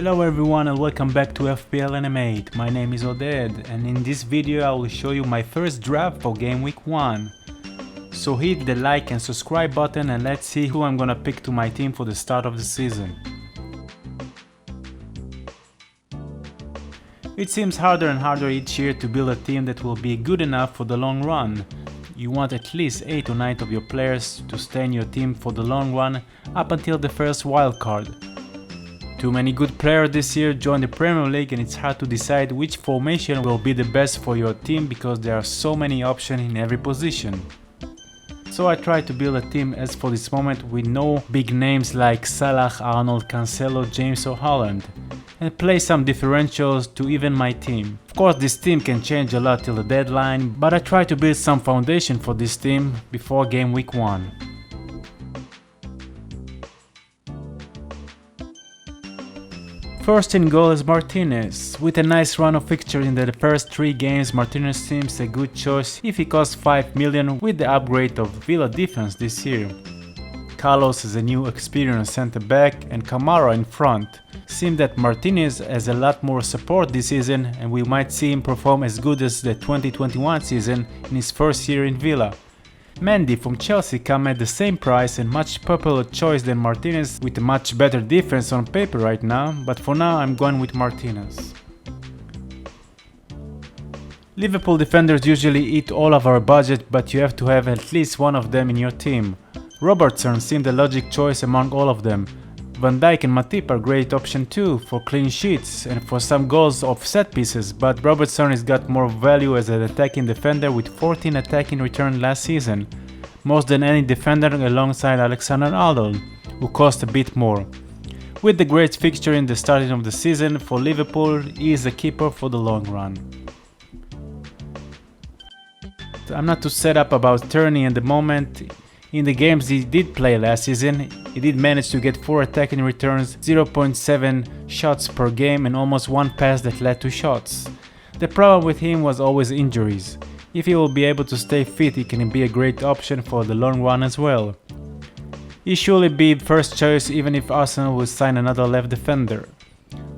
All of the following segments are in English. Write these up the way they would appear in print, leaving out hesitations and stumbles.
Hello everyone and welcome back to FPL Animate. My name is Oded and in this video I will show you my first draft for game week 1. So hit the like and subscribe button and let's see who I'm gonna pick to my team for the start of the season. It seems harder and harder each year to build a team that will be good enough for the long run. You want at least 8 or 9 of your players to stay in your team for the long run up until the first wildcard. Too many good players this year joined the Premier League and it's hard to decide which formation will be the best for your team because there are so many options in every position. So I tried to build a team as for this moment with no big names like Salah, Arnold, Cancelo, James or Haaland, and play some differentials to even my team. Of course this team can change a lot till the deadline, but I try to build some foundation for this team before game week 1. First in goal is Martinez. With a nice run of fixtures in the first 3 games, Martinez seems a good choice if he costs 5 million with the upgrade of Villa defense this year. Carlos is a new experienced centre back and Kamara in front. Seems that Martinez has a lot more support this season and we might see him perform as good as the 2021 season in his first year in Villa. Mendy from Chelsea come at the same price and much popular choice than Martinez with a much better defense on paper right now, but for now I'm going with Martinez. Liverpool defenders usually eat all of our budget, but you have to have at least one of them in your team. Robertson seemed the logic choice among all of them. Van Dijk and Matip are great option too for clean sheets and for some goals off set pieces, but Robertson has got more value as an attacking defender with 14 attacking returns last season, most than any defender alongside Alexander-Arnold, who cost a bit more. With the great fixture in the starting of the season for Liverpool, he is a keeper for the long run. I'm not too set up about Tierney at the moment. In the games he did play last season, he did manage to get 4 attacking returns, 0.7 shots per game and almost 1 pass that led to shots. The problem with him was always injuries. If he will be able to stay fit, he can be a great option for the long run as well. He surely be first choice even if Arsenal will sign another left defender.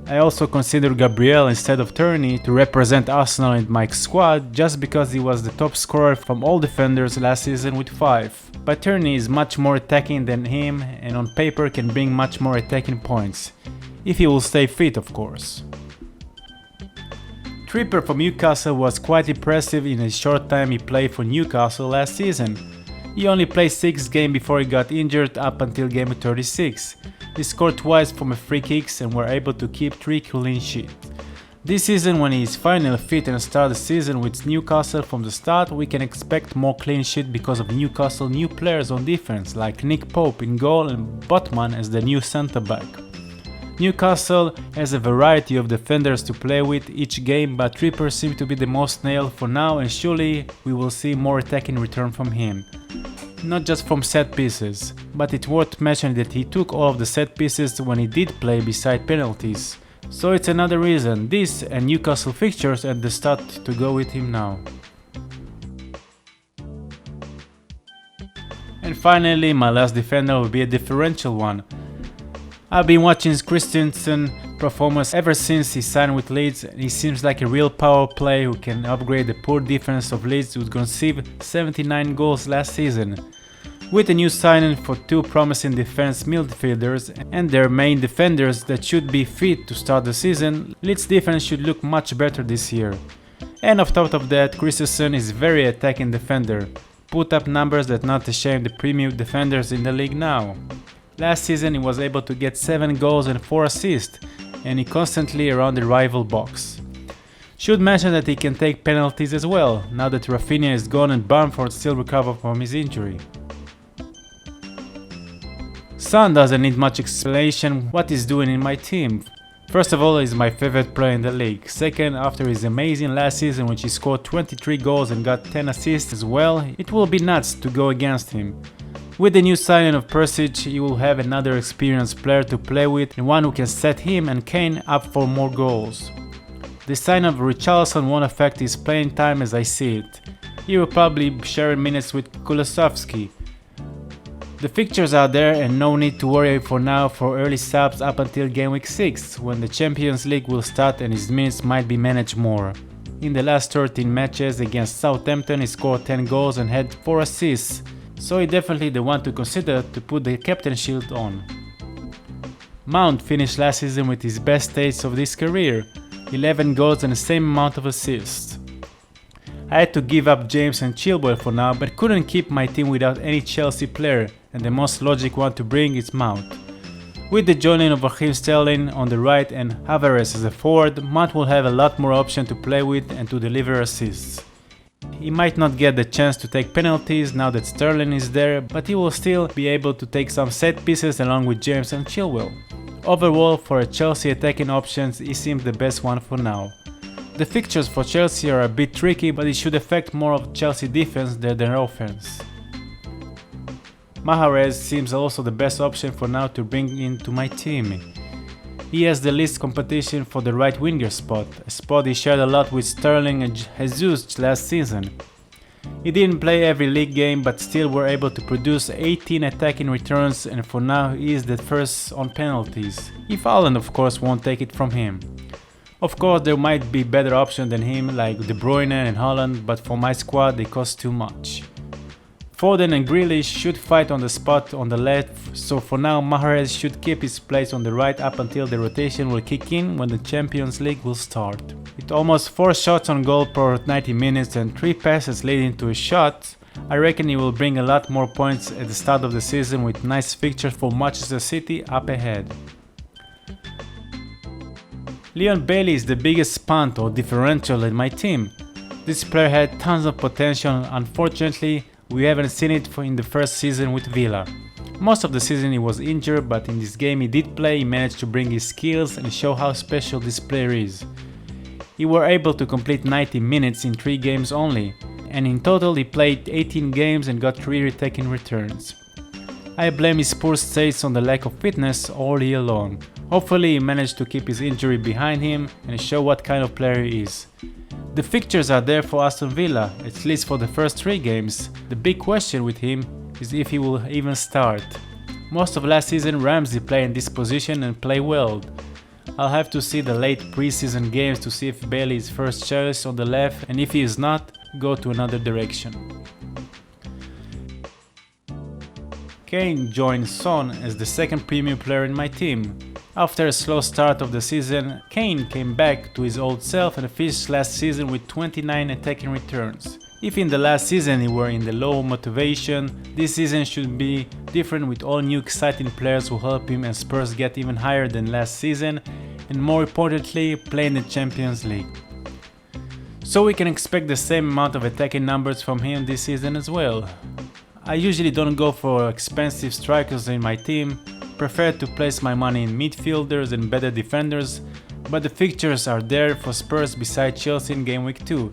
I also consider Gabriel instead of Tierney to represent Arsenal in my squad just because he was the top scorer from all defenders last season with 5. But Tierney is much more attacking than him and on paper can bring much more attacking points. If he will stay fit of course. Trippler from Newcastle was quite impressive in the short time he played for Newcastle last season. He only played 6 games before he got injured up until game 36. He scored twice from a free kicks and were able to keep 3 clean sheets. This season when he is finally fit and start the season with Newcastle from the start, we can expect more clean sheet because of Newcastle new players on defense like Nick Pope in goal and Botman as the new centre back. Newcastle has a variety of defenders to play with each game, but Trippler seems to be the most nailed for now and surely we will see more attacking return from him. Not just from set pieces, but it's worth mentioning that he took all of the set pieces when he did play beside penalties. So it's another reason, this and Newcastle fixtures at the start to go with him now. And finally, my last defender will be a differential one. I've been watching Kristensen performance ever since he signed with Leeds and he seems like a real power play who can upgrade the poor defense of Leeds who conceded 79 goals last season. With a new signing for 2 promising defense midfielders and their main defenders that should be fit to start the season, Leeds defense should look much better this year. And on top of that, Kristensen is very attacking defender, put up numbers that not to shame the premium defenders in the league now. Last season he was able to get 7 goals and 4 assists and he constantly around the rival box. Should mention that he can take penalties as well, now that Rafinha is gone and Bamford still recovered from his injury. Son doesn't need much explanation what he's doing in my team. First of all, he's my favorite player in the league. Second, after his amazing last season which he scored 23 goals and got 10 assists as well, it will be nuts to go against him. With the new signing of Persic, he will have another experienced player to play with and one who can set him and Kane up for more goals. The sign of Richarlison won't affect his playing time as I see it. He will probably share minutes with Kulusevski. The fixtures are there and no need to worry for now for early subs up until game week 6, when the Champions League will start and his minutes might be managed more. In the last 13 matches against Southampton he scored 10 goals and had 4 assists, so he definitely the one to consider to put the captain shield on. Mount finished last season with his best stats of his career, 11 goals and the same amount of assists. I had to give up James and Chilwell for now, but couldn't keep my team without any Chelsea player, and the most logic one to bring is Mount. With the joining of Raheem Sterling on the right and Havertz as a forward, Mount will have a lot more options to play with and to deliver assists. He might not get the chance to take penalties now that Sterling is there, but he will still be able to take some set pieces along with James and Chilwell. Overall, for a Chelsea attacking options, he seems the best one for now. The fixtures for Chelsea are a bit tricky, but it should affect more of Chelsea defense than their offense. Mahrez seems also the best option for now to bring into my team. He has the least competition for the right winger spot, a spot he shared a lot with Sterling and Jesus last season. He didn't play every league game but still were able to produce 18 attacking returns, and for now he is the first on penalties, if Haaland of course won't take it from him. Of course there might be better options than him like De Bruyne and Haaland, but for my squad they cost too much. Foden and Grealish should fight on the spot on the left, so for now Mahrez should keep his place on the right up until the rotation will kick in when the Champions League will start. With almost 4 shots on goal per 90 minutes and 3 passes leading to a shot, I reckon he will bring a lot more points at the start of the season with nice fixtures for Manchester City up ahead. Leon Bailey is the biggest punt or differential in my team. This player had tons of potential, unfortunately we haven't seen it in the first season with Villa. Most of the season he was injured, but in this game he did play, he managed to bring his skills and show how special this player is. He were able to complete 90 minutes in 3 games only, and in total he played 18 games and got 3 attacking returns. I blame his poor stats on the lack of fitness all year long. Hopefully he managed to keep his injury behind him and show what kind of player he is. The fixtures are there for Aston Villa, at least for the first 3 games. The big question with him is if he will even start. Most of last season Ramsey played in this position and played well. I'll have to see the late pre-season games to see if Bailey is first choice on the left, and if he is not, go to another direction. Kane joined Son as the second premium player in my team. After a slow start of the season, Kane came back to his old self and finished last season with 29 attacking returns. If in the last season he were in the low motivation, this season should be different with all new exciting players who help him and Spurs get even higher than last season, and more importantly, play in the Champions League. So we can expect the same amount of attacking numbers from him this season as well. I usually don't go for expensive strikers in my team, prefer to place my money in midfielders and better defenders, but the fixtures are there for Spurs beside Chelsea in game week 2,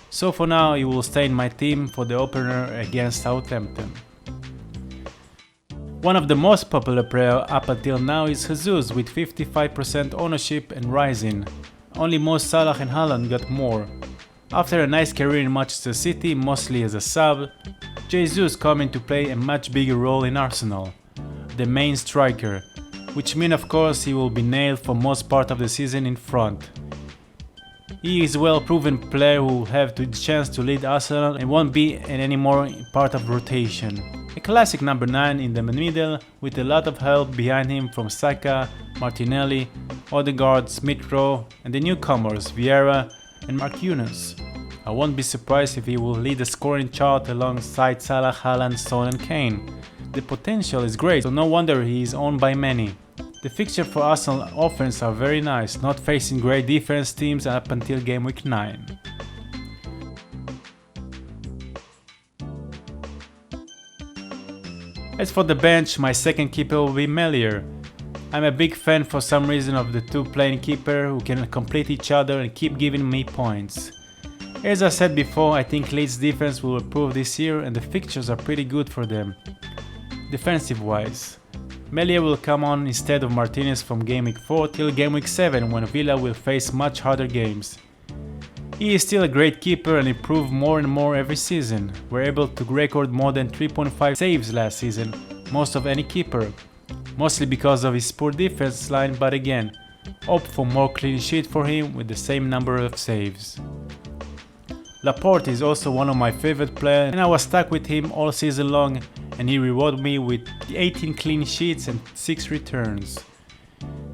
so for now he will stay in my team for the opener against Southampton. One of the most popular players up until now is Jesus with 55% ownership and rising. Only Mo Salah and Haaland got more. After a nice career in Manchester City, mostly as a sub, Jesus coming to play a much bigger role in Arsenal, the main striker, which means of course he will be nailed for most part of the season in front. He is a well-proven player who will have the chance to lead Arsenal and won't be any more part of rotation. A classic number 9 in the middle with a lot of help behind him from Saka, Martinelli, Odegaard, Smith-Rowe and the newcomers Vieira and Mark Yunus. I won't be surprised if he will lead the scoring chart alongside Salah, Haaland, Son and Kane. The potential is great, so no wonder he is owned by many. The fixture for Arsenal offense are very nice, not facing great defense teams up until game week 9. As for the bench, my second keeper will be Melier. I'm a big fan for some reason of the 2 playing keeper who can complete each other and keep giving me points. As I said before, I think Leeds defense will improve this year and the fixtures are pretty good for them. Defensive wise, Melier will come on instead of Martinez from game week 4 till game week 7 when Villa will face much harder games. He is still a great keeper and improved more and more every season. We're able to record more than 3.5 saves last season, most of any keeper, mostly because of his poor defense line, but again, opt for more clean sheet for him with the same number of saves. Laporte is also one of my favorite players, and I was stuck with him all season long, and he rewarded me with 18 clean sheets and 6 returns.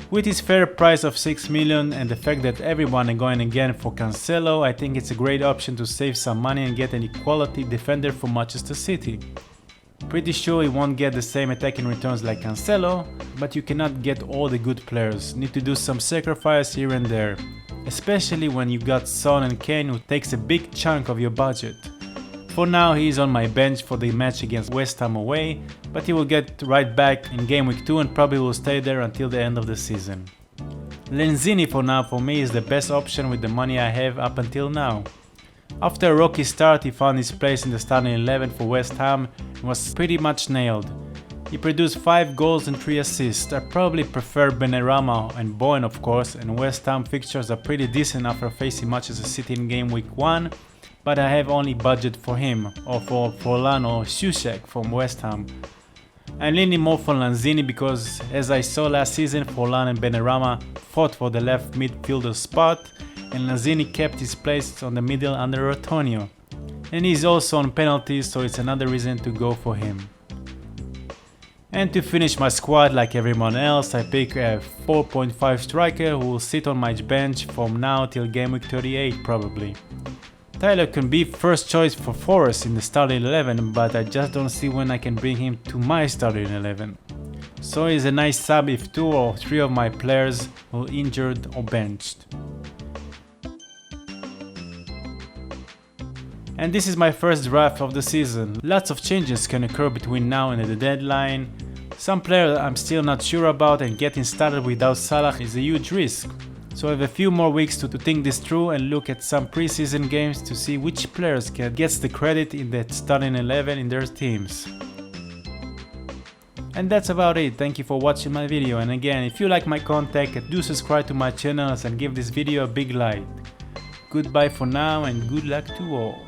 With his fair price of 6 million and the fact that everyone is going again for Cancelo, I think it's a great option to save some money and get an quality defender for Manchester City. Pretty sure he won't get the same attacking returns like Cancelo, but you cannot get all the good players, need to do some sacrifice here and there. Especially when you got Son and Kane, who takes a big chunk of your budget. For now he is on my bench for the match against West Ham away, but he will get right back in game week 2 and probably will stay there until the end of the season. Lanzini for now for me is the best option with the money I have up until now. After a rocky start he found his place in the starting 11 for West Ham and was pretty much nailed. He produced 5 goals and 3 assists. I probably prefer Benrahma and Bowen of course, and West Ham fixtures are pretty decent after facing Manchester City in game week 1, but I have only budget for him, or for Forlan or tiyusg from West Ham. I'm leaning more for Lanzini because, as I saw last season, Forlan and Benrahma fought for the left midfielder spot, and Lanzini kept his place on the middle under Antonio. And he's also on penalties, so it's another reason to go for him. And to finish my squad like everyone else, I pick a 4.5 striker who will sit on my bench from now till game week 38 probably. Tyler can be first choice for Forest in the starting 11, but I just don't see when I can bring him to my starting 11. So he's a nice sub if 2 or 3 of my players were injured or benched. And this is my first draft of the season. Lots of changes can occur between now and the deadline. Some players I'm still not sure about, and getting started without Salah is a huge risk. So I have a few more weeks to think this through and look at some preseason games to see which players gets the credit in that starting 11 in their teams. And that's about it. Thank you for watching my video, and again, if you like my content, do subscribe to my channels and give this video a big like. Goodbye for now and good luck to all.